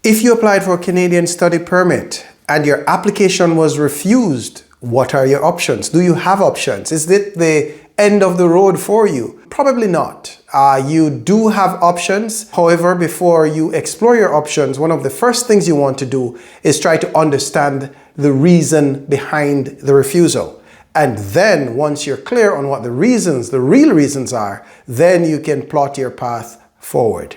If you applied for a Canadian study permit and your application was refused, what are your options? Do you have options? Is it the end of the road for you? Probably not. You do have options. However, before you explore your options, one of the first things you want to do is try to understand the reason behind the refusal. And then once you're clear on what the real reasons are, then you can plot your path forward.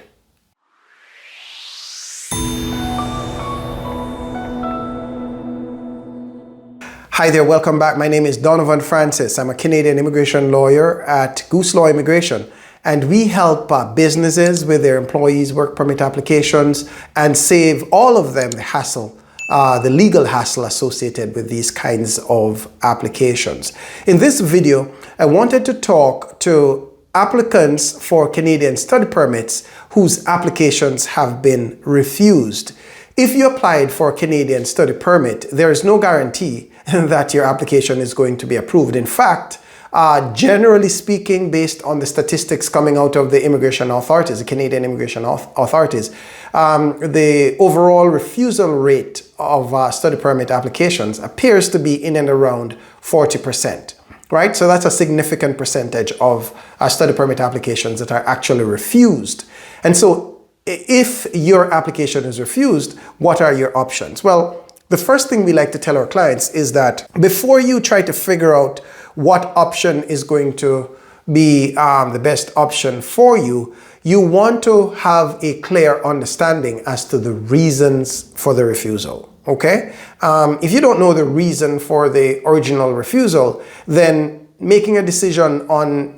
Hi there, welcome back. My name is Donovan Francis. I'm a Canadian immigration lawyer at GOOSELAW Immigration, and we help businesses with their employees' work permit applications and save all of them the hassle, the legal hassle associated with these kinds of applications. In this video, I wanted to talk to applicants for Canadian study permits whose applications have been refused. If you applied for a Canadian study permit, there is no guarantee that your application is going to be approved. In fact, generally speaking, based on the statistics coming out of the immigration authorities, the Canadian immigration authorities, the overall refusal rate of study permit applications appears to be in and around 40%. Right? So that's a significant percentage of study permit applications that are actually refused. And so if your application is refused, what are your options? Well, the first thing we like to tell our clients is that before you try to figure out what option is going to be the best option for you, you want to have a clear understanding as to the reasons for the refusal. Okay? If you don't know the reason for the original refusal, then making a decision on,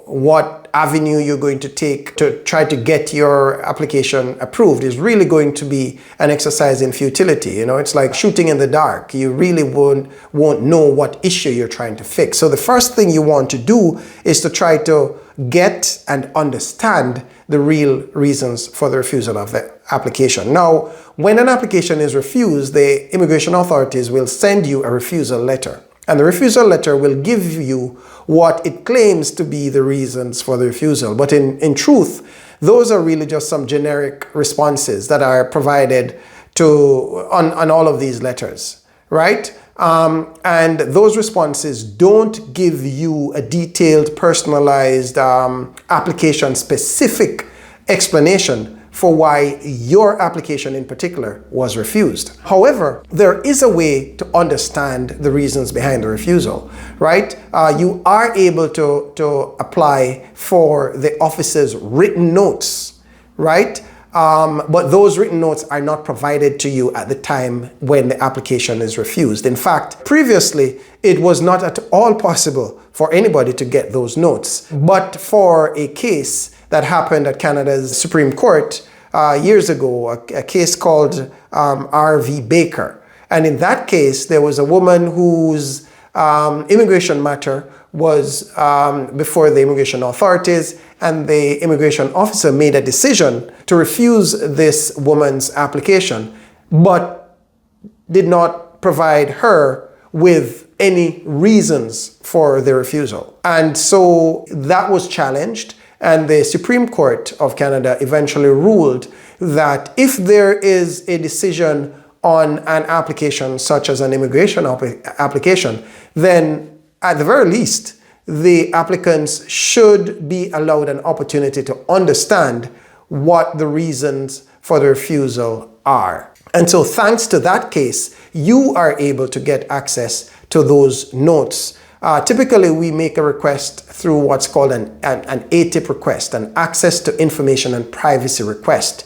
what avenue you're going to take to try to get your application approved is really going to be an exercise in futility. It's like shooting in the dark. You really won't know what issue you're trying to fix. So the first thing you want to do is to try to get and understand the real reasons for the refusal of the application. Now, when an application is refused, the immigration authorities will send you a refusal letter. And the refusal letter will give you what it claims to be the reasons for the refusal. But in truth, those are really just some generic responses that are provided on all of these letters, right? And those responses don't give you a detailed, personalized, application-specific explanation for why your application in particular was refused. However, there is a way to understand the reasons behind the refusal, right? You are able to apply for the office's written notes, right? But those written notes are not provided to you at the time when the application is refused. In fact, previously, it was not at all possible for anybody to get those notes. But for a case that happened at Canada's Supreme Court years ago, a case called R.V. Baker. And in that case, there was a woman whose immigration matter was before the immigration authorities, and the immigration officer made a decision to refuse this woman's application, but did not provide her with any reasons for the refusal. And so that was challenged. And the Supreme Court of Canada eventually ruled that if there is a decision on an application such as an immigration application, then at the very least, the applicants should be allowed an opportunity to understand what the reasons for the refusal are. And so thanks to that case, you are able to get access to those notes. Typically, we make a request through what's called an ATIP request, an Access to Information and Privacy request.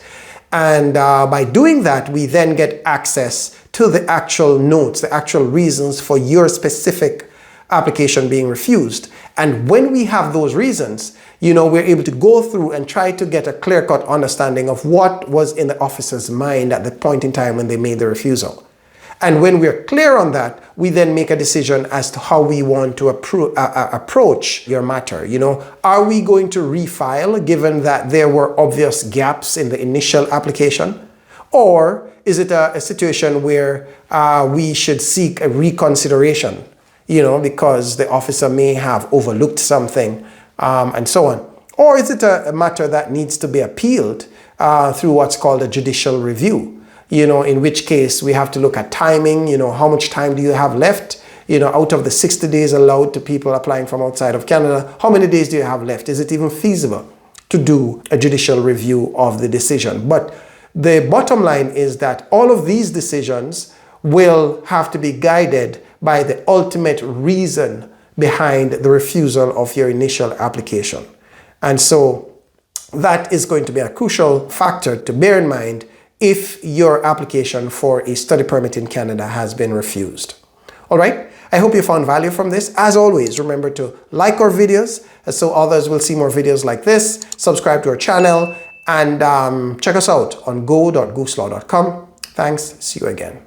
And by doing that, we then get access to the actual notes, the actual reasons for your specific application being refused. And when we have those reasons, we're able to go through and try to get a clear-cut understanding of what was in the officer's mind at the point in time when they made the refusal. And when we're clear on that, we then make a decision as to how we want to approach your matter. Are we going to refile given that there were obvious gaps in the initial application? Or is it a situation where we should seek a reconsideration, because the officer may have overlooked something and so on? Or is it a matter that needs to be appealed through what's called a judicial review, in which case we have to look at timing, how much time do you have left? Out of the 60 days allowed to people applying from outside of Canada, how many days do you have left? Is it even feasible to do a judicial review of the decision? But the bottom line is that all of these decisions will have to be guided by the ultimate reason behind the refusal of your initial application. And so that is going to be a crucial factor to bear in mind if your application for a study permit in Canada has been refused. All right, I hope you found value from this. As always, remember to like our videos so others will see more videos like this. Subscribe to our channel and check us out on go.gooselaw.com. Thanks. See you again.